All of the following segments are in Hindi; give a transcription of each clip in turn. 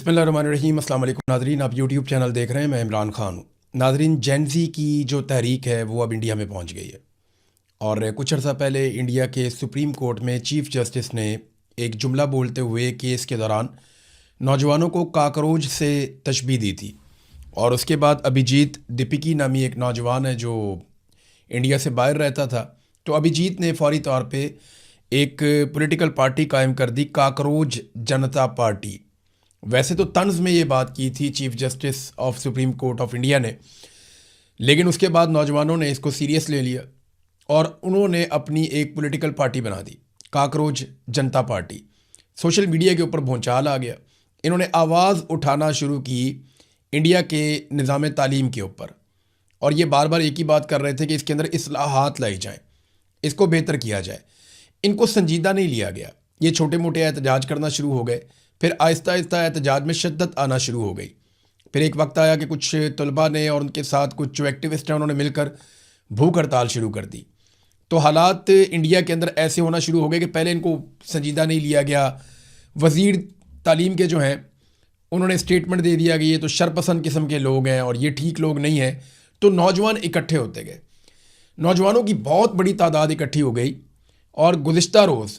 बिस्मिल्लाहिर्रहमानिर्रहीम। अस्सलाम वालेकुम नाज़रीन, आप यूट्यूब चैनल देख रहे हैं। मैं इमरान ख़ान हूँ। नाज़रीन, जेन ज़ी की जो तहरीक है वो अब इंडिया में पहुँच गई है और कुछ अर्सा पहले इंडिया के सुप्रीम कोर्ट में चीफ़ जस्टिस ने एक जुमला बोलते हुए केस के दौरान नौजवानों को काकरोच से तशबीह दी थी। और उसके बाद अभिजीत दीपिकी नामी एक नौजवान है जो इंडिया से बाहर रहता था, तो अभिजीत ने फौरी तौर पे एक पॉलिटिकल पार्टी कायम कर दी, काकरोच जनता पार्टी। वैसे तो तंज़ में ये बात की थी chief justice of supreme court of India ने, लेकिन उसके बाद नौजवानों ने इसको सीरियस ले लिया और उन्होंने अपनी एक पॉलिटिकल पार्टी बना दी, काकरोच जनता पार्टी। सोशल मीडिया के ऊपर भूचाल आ गया। इन्होंने आवाज़ उठाना शुरू की इंडिया के निज़ाम तालीम के ऊपर, और ये बार बार एक ही बात कर रहे थे कि इसके अंदर इस्लाहात लाई जाएँ, इसको बेहतर किया जाए। इनको संजीदा नहीं लिया गया। ये छोटे मोटे एहतजाज करना शुरू हो गए, फिर आहिस्ता आहिस्ता एहतजाज में शिद्दत आना शुरू हो गई। फिर एक वक्त आया कि कुछ तलबा ने और उनके साथ कुछ जो एक्टिविस्ट हैं उन्होंने मिलकर भूख हड़ताल शुरू कर दी। तो हालात इंडिया के अंदर ऐसे होना शुरू हो गए कि पहले इनको संजीदा नहीं लिया गया। वज़ीर तालीम के जो हैं उन्होंने स्टेटमेंट दे दिया कि ये तो शरपसंद किस्म के लोग हैं और ये ठीक लोग नहीं हैं। तो नौजवान इकट्ठे होते गए, नौजवानों की बहुत बड़ी तादाद इकट्ठी हो गई और गुज़िश्ता रोज़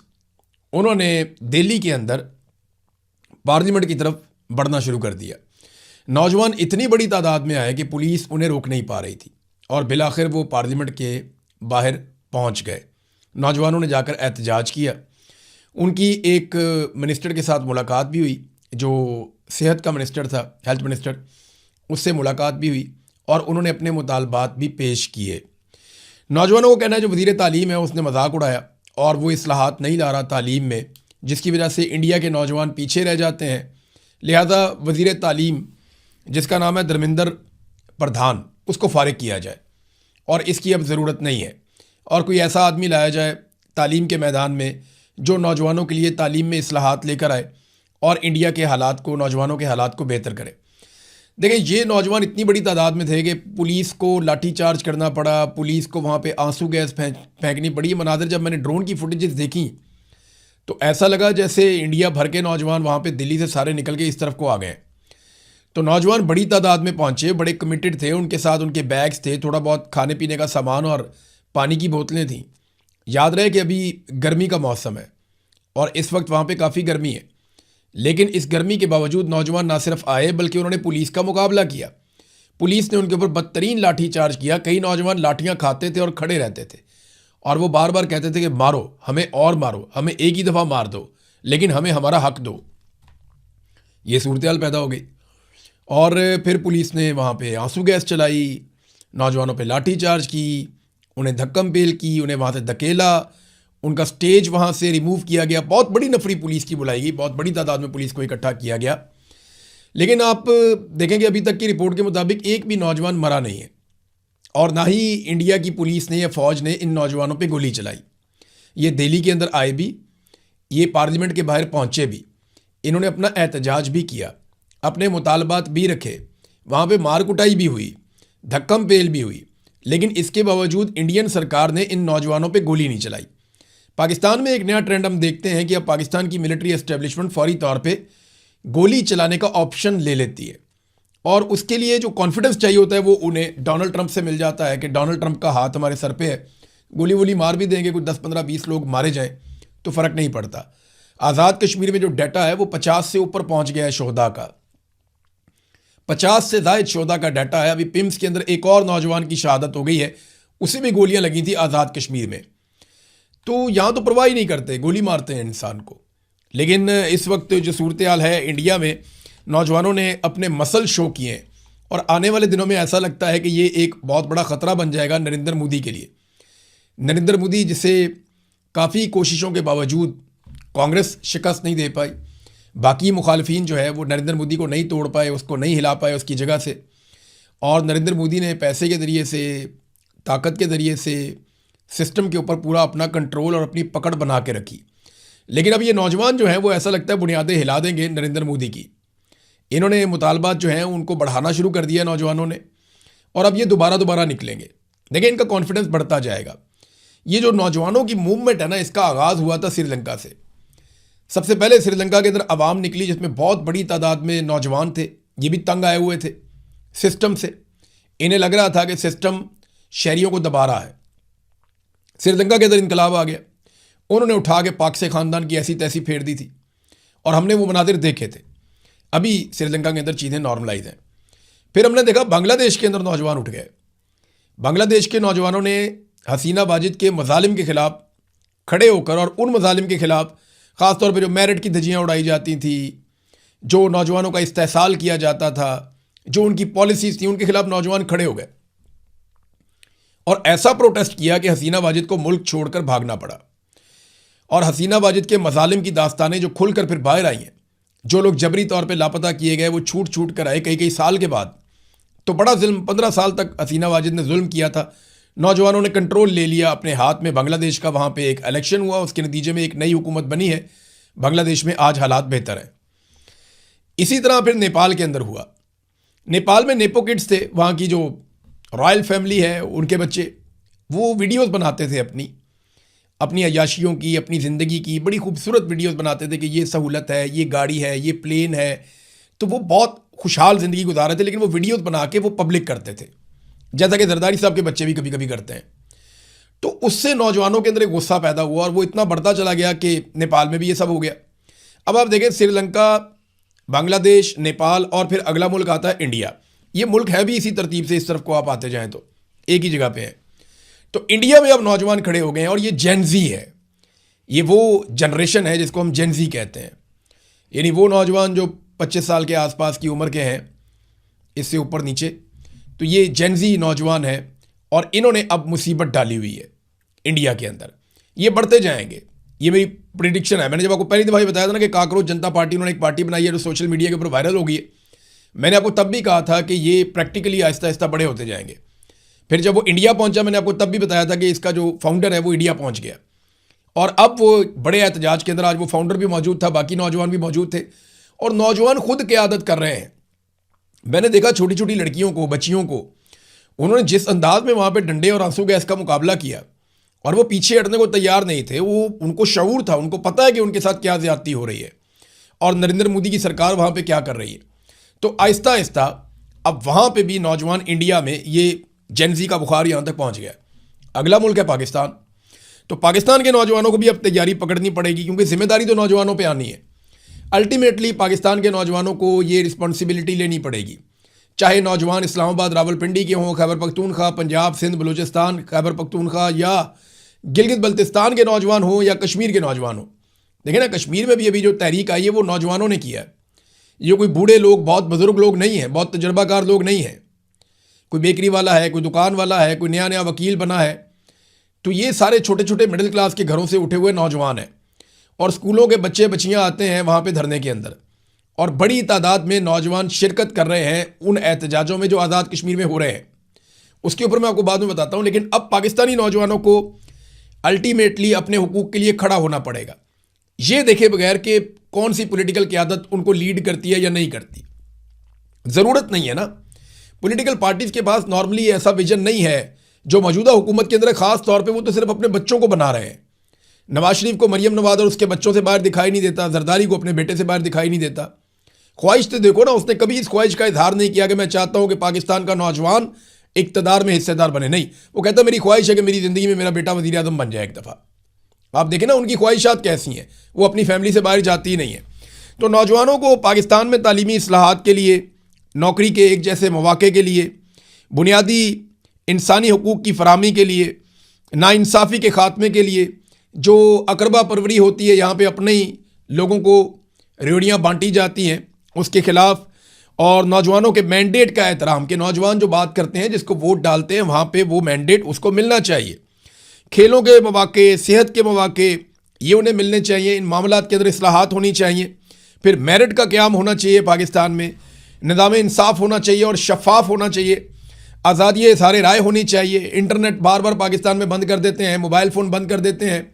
उन्होंने दिल्ली के अंदर पार्लियामेंट की तरफ बढ़ना शुरू कर दिया। नौजवान इतनी बड़ी तादाद में आए कि पुलिस उन्हें रोक नहीं पा रही थी और बिलाखिर वो पार्लियामेंट के बाहर पहुंच गए। नौजवानों ने जाकर एहतजाज किया। उनकी एक मिनिस्टर के साथ मुलाकात भी हुई, जो सेहत का मिनिस्टर था, हेल्थ मिनिस्टर, उससे मुलाकात भी हुई और उन्होंने अपने मुतालबात भी पेश किए। नौजवानों को कहना है जो वज़ीर तालीम है उसने मजाक उड़ाया और वो इस्लाहात नहीं ला रहा तालीम में, जिसकी वजह से इंडिया के नौजवान पीछे रह जाते हैं। लिहाजा वज़ीर तालीम जिसका नाम है धर्मेंद्र प्रधान, उसको फ़ारिग किया जाए और इसकी अब ज़रूरत नहीं है, और कोई ऐसा आदमी लाया जाए तालीम के मैदान में जो नौजवानों के लिए तालीम में इस्लाहात लेकर आए और इंडिया के हालात को, नौजवानों के हालात को बेहतर करे। देखें, ये नौजवान इतनी बड़ी तादाद में थे कि पुलिस को लाठी चार्ज करना पड़ा, पुलिस को वहाँ पे आंसू गैस फेंकनी पड़ी। मनाज़र जब मैंने ड्रोन की फुटेजेस देखी तो ऐसा लगा जैसे इंडिया भर के नौजवान वहाँ पे दिल्ली से सारे निकल के इस तरफ को आ गए। तो नौजवान बड़ी तादाद में पहुँचे, बड़े कमिटेड थे, उनके साथ उनके बैग्स थे, थोड़ा बहुत खाने पीने का सामान और पानी की बोतलें थीं। याद रहे कि अभी गर्मी का मौसम है और इस वक्त वहाँ पे काफ़ी गर्मी है, लेकिन इस गर्मी के बावजूद नौजवान ना सिर्फ आए बल्कि उन्होंने पुलिस का मुकाबला किया। पुलिस ने उनके ऊपर बदतरीन लाठी चार्ज किया। कई नौजवान लाठियाँ खाते थे और खड़े रहते थे और वो बार बार कहते थे कि मारो हमें और मारो, हमें एक ही दफ़ा मार दो लेकिन हमें हमारा हक दो। ये सूरत हाल पैदा हो गई और फिर पुलिस ने वहाँ पे आंसू गैस चलाई, नौजवानों पे लाठी चार्ज की, उन्हें धक्कम पेल की, उन्हें वहाँ से धकेला, उनका स्टेज वहाँ से रिमूव किया गया। बहुत बड़ी नफरी पुलिस की बुलाई गई, बहुत बड़ी तादाद में पुलिस को इकट्ठा किया गया। लेकिन आप देखेंगे अभी तक की रिपोर्ट के मुताबिक एक भी नौजवान मरा नहीं है और ना ही इंडिया की पुलिस ने या फ़ौज ने इन नौजवानों पे गोली चलाई। ये दिल्ली के अंदर आए भी, ये पार्लियामेंट के बाहर पहुँचे भी, इन्होंने अपना एहतजाज भी किया, अपने मुतालबात भी रखे, वहाँ पे मार कुटाई भी हुई, धक्कम पेल भी हुई, लेकिन इसके बावजूद इंडियन सरकार ने इन नौजवानों पे गोली नहीं चलाई। पाकिस्तान में एक नया ट्रेंड हम देखते हैं कि अब पाकिस्तान की मिलिट्री एस्टेब्लिशमेंट फौरी तौर पे गोली चलाने का ऑप्शन ले लेती है और उसके लिए जो कॉन्फिडेंस चाहिए होता है वो उन्हें डोनाल्ड ट्रंप से मिल जाता है कि डोनाल्ड ट्रंप का हाथ हमारे सर पे है, गोली वोली मार भी देंगे, कुछ 10 15 20 लोग मारे जाएं तो फ़र्क नहीं पड़ता। आज़ाद कश्मीर में जो डाटा है वो 50 से ऊपर पहुंच गया है शोहदा का, 50 से ज़ायद शोहदा का डाटा है। अभी पिम्स के अंदर एक और नौजवान की शहादत हो गई है, उसे भी गोलियां लगी थी आज़ाद कश्मीर में। तो यहाँ तो परवाह ही नहीं करते, गोली मारते हैं इंसान को। लेकिन इस वक्त जो सूरत हाल है इंडिया में, नौजवानों ने अपने मसल शो किए हैं और आने वाले दिनों में ऐसा लगता है कि ये एक बहुत बड़ा ख़तरा बन जाएगा नरेंद्र मोदी के लिए। नरेंद्र मोदी जिसे काफ़ी कोशिशों के बावजूद कांग्रेस शिकस्त नहीं दे पाई, बाकी मुखालफीन जो है वो नरेंद्र मोदी को नहीं तोड़ पाए, उसको नहीं हिला पाए उसकी जगह से, और नरेंद्र मोदी ने पैसे के ज़रिए से, ताकत के ज़रिए से सिस्टम के ऊपर पूरा अपना कंट्रोल और अपनी पकड़ बना के रखी। लेकिन अब ये नौजवान जो हैं वो ऐसा लगता है बुनियादें हिला देंगे नरेंद्र मोदी की। इन्होंने मुतालबात जो हैं उनको बढ़ाना शुरू कर दिया नौजवानों ने और अब ये दोबारा निकलेंगे। देखिए, इनका कॉन्फिडेंस बढ़ता जाएगा। ये जो नौजवानों की मूवमेंट है ना, इसका आगाज़ हुआ था श्रीलंका से। सबसे पहले श्रीलंका के अंदर आवाम निकली, जिसमें बहुत बड़ी तादाद में नौजवान थे। ये भी तंग आए हुए थे सिस्टम से। इन्हें लग रहा था कि सिस्टम शहरियों को दबा रहा है। श्रीलंका के अंदर इनकलाब आ गया, उन्होंने उठा के पाक से ख़ानदान की ऐसी तैसी फेर दी थी और हमने वो मनाजिर देखे थे। अभी श्रीलंका के अंदर चीज़ें नॉर्मलाइज हैं। फिर हमने देखा बांग्लादेश के अंदर नौजवान उठ गए। बांग्लादेश के नौजवानों ने हसीना वाजिद के मजालिम के ख़िलाफ़ खड़े होकर, और उन मजालिम के ख़िलाफ़ ख़ासतौर पर जो मेरिट की धज्जियाँ उड़ाई जाती थी, जो नौजवानों का इस्तेहसाल किया जाता था, जो उनकी पॉलिसीज़ थी, उनके खिलाफ नौजवान खड़े हो गए और ऐसा प्रोटेस्ट किया कि हसीना वाजिद को मुल्क छोड़कर भागना पड़ा। और हसीना वाजिद के मजालिम की दास्तानें जो खुलकर फिर बाहर आई हैं, जो लोग जबरी तौर पे लापता किए गए वो छूट छूट कर आए कई कई साल के बाद। तो बड़ा जुल्म, 15 साल तक हसीना वाजिद ने जुल्म किया था। नौजवानों ने कंट्रोल ले लिया अपने हाथ में बांग्लादेश का। वहाँ पे एक इलेक्शन हुआ, उसके नतीजे में एक नई हुकूमत बनी है बांग्लादेश में। आज हालात बेहतर हैं। इसी तरह फिर नेपाल के अंदर हुआ। नेपाल में नेपो किड्स थे, वहाँ की जो रॉयल फैमिली है उनके बच्चे, वो वीडियोस बनाते थे अपनी अय्याशियों की, अपनी ज़िंदगी की बड़ी खूबसूरत वीडियोस बनाते थे कि ये सहूलत है, ये गाड़ी है, ये प्लेन है। तो वो बहुत खुशहाल ज़िंदगी गुजार रहे थे, लेकिन वो वीडियोस बना के वो पब्लिक करते थे, जैसा कि जरदारी साहब के बच्चे भी कभी कभी करते हैं। तो उससे नौजवानों के अंदर एक गुस्सा पैदा हुआ और वो इतना बढ़ता चला गया कि नेपाल में भी ये सब हो गया। अब आप देखें, श्रीलंका, बांग्लादेश, नेपाल और फिर अगला मुल्क आता है इंडिया। ये मुल्क है भी इसी तरतीब से, इस तरफ को आप आते जाएँ तो एक ही जगह पे है। तो इंडिया में अब नौजवान खड़े हो गए हैं और ये जेनजी है। ये वो जनरेशन है जिसको हम जेनजी कहते हैं, यानी वो नौजवान जो 25 साल के आसपास की उम्र के हैं, इससे ऊपर नीचे। तो ये जेनजी नौजवान है और इन्होंने अब मुसीबत डाली हुई है इंडिया के अंदर। ये बढ़ते जाएंगे, ये मेरी प्रिडिक्शन है। मैंने जब आपको पहली दफ़ा बताया था ना कि काकरोच जनता पार्टी, उन्होंने एक पार्टी बनाई है जो सोशल मीडिया के ऊपर वायरल हो गई है। मैंने आपको तब भी कहा था कि ये प्रैक्टिकली आहिस्ता आहिस्ता बड़े होते जाएंगे। फिर जब वो इंडिया पहुंचा, मैंने आपको तब भी बताया था कि इसका जो फाउंडर है वो इंडिया पहुंच गया और अब वो बड़े एहतजाज के अंदर, आज वो फाउंडर भी मौजूद था, बाकी नौजवान भी मौजूद थे और नौजवान खुद क़यादत कर रहे हैं। मैंने देखा छोटी छोटी लड़कियों को, बच्चियों को, उन्होंने जिस अंदाज में वहाँ पे डंडे और आंसू गैस का मुकाबला किया और वो पीछे हटने को तैयार नहीं थे। वो, उनको शऊर था, उनको पता है कि उनके साथ क्या ज़्यादती हो रही है और नरेंद्र मोदी की सरकार वहाँ पे क्या कर रही है। तो आहिस्ता आहिस्ता अब वहाँ पे भी नौजवान, इंडिया में ये जेनजी का बुखार यहाँ तक पहुँच गया। अगला मुल्क है पाकिस्तान। तो पाकिस्तान के नौजवानों को भी अब तैयारी पकड़नी पड़ेगी, क्योंकि जिम्मेदारी तो नौजवानों पर आनी है। अल्टीमेटली पाकिस्तान के नौजवानों को ये रिस्पॉन्सिबिलिटी लेनी पड़ेगी, चाहे नौजवान इस्लामाबाद, रावलपिंडी के हों, खैबर पख्तूनख्वा, पंजाब, सिंध, बलूचिस्तान, खैबर पख्तूनख्वा या गिलगित बल्तिस्तान के नौजवान हों या कश्मीर के नौजवान हों। देखें ना, कश्मीर में भी अभी जो तहरीक आई है वो नौजवानों ने किया है। ये कोई बूढ़े लोग, बहुत बुजुर्ग लोग नहीं हैं, बहुत तजर्बाकार लोग नहीं हैं। कोई बेकरी वाला है, कोई दुकान वाला है, कोई नया नया वकील बना है। तो ये सारे छोटे छोटे मिडिल क्लास के घरों से उठे हुए नौजवान हैं और स्कूलों के बच्चे बच्चियाँ आते हैं वहाँ पर धरने के अंदर और बड़ी तादाद में नौजवान शिरकत कर रहे हैं उन एहतजाजों में जो आज़ाद कश्मीर में हो रहे हैं। उसके ऊपर मैं आपको बाद में बताता हूँ। लेकिन अब पाकिस्तानी नौजवानों को अल्टीमेटली अपने हुकूक के लिए खड़ा होना पड़ेगा, ये देखे बगैर कि कौन सी पॉलिटिकल क़यादत उनको लीड करती है या नहीं करती। ज़रूरत नहीं है ना, पॉलिटिकल पार्टीज़ के पास नॉर्मली ऐसा विजन नहीं है जो मौजूदा हुकूमत के अंदर, ख़ास तौर पर वो तो सिर्फ अपने बच्चों को बना रहे हैं। नवाज शरीफ को मरियम नवाज और उसके बच्चों से बाहर दिखाई नहीं देता, जरदारी को अपने बेटे से बाहर दिखाई नहीं देता। ख्वाहिश तो देखो ना, उसने कभी इस ख्वाहिश का इजहार नहीं किया कि मैं चाहता हूं कि पाकिस्तान का नौजवान इक्तदार में हिस्सेदार बने। नहीं, वो कहता मेरी ख्वाहिश है कि मेरी ज़िंदगी में मेरा बेटा वज़ीर आज़म बन जाए एक दफ़ा। आप देखें ना उनकी ख्वाहिशात कैसी हैं, वो अपनी फैमिली से बाहर जाती ही नहीं है। तो नौजवानों को पाकिस्तान में तालीमी इस्लाहात के लिए, नौकरी के एक जैसे मौक़े के लिए, बुनियादी इंसानी हुकूक़ की फ़राहमी के लिए, नाइंसाफ़ी के ख़ात्मे के लिए, जो अकरबा परवरी होती है, यहाँ पे अपने ही लोगों को रेवड़ियाँ बांटी जाती हैं, उसके ख़िलाफ़, और नौजवानों के मैंडेट का एहतराम कि नौजवान जो बात करते हैं, जिसको वोट डालते हैं, वहाँ पे वो मैंडेट उसको मिलना चाहिए। खेलों के मौक़े, सेहत के मौक़े, ये उन्हें मिलने चाहिए। इन मामलात के अंदर इस्लाहात होनी चाहिए। फिर मेरिट का क़याम होना चाहिए पाकिस्तान में, निज़ाम इंसाफ होना चाहिए और शफ़ाफ होना चाहिए, आज़ादी सारे राय होनी चाहिए। इंटरनेट बार बार पाकिस्तान में बंद कर देते हैं, मोबाइल फ़ोन बंद कर देते हैं,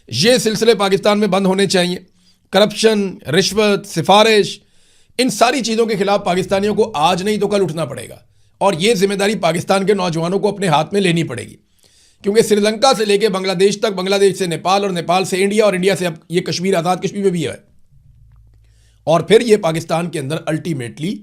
ये सिलसिले पाकिस्तान में बंद होने चाहिए। करप्शन, रिश्वत, सिफारिश, इन सारी चीज़ों के खिलाफ पाकिस्तानियों को आज नहीं तो कल उठना पड़ेगा और ये जिम्मेदारी पाकिस्तान के नौजवानों को अपने हाथ में लेनी पड़ेगी। क्योंकि श्रीलंका से लेके बांग्लादेश तक, बांग्लादेश से नेपाल और नेपाल से इंडिया और इंडिया से अब ये कश्मीर, आज़ाद कश्मीर में भी है। और फिर ये पाकिस्तान के अंदर अल्टीमेटली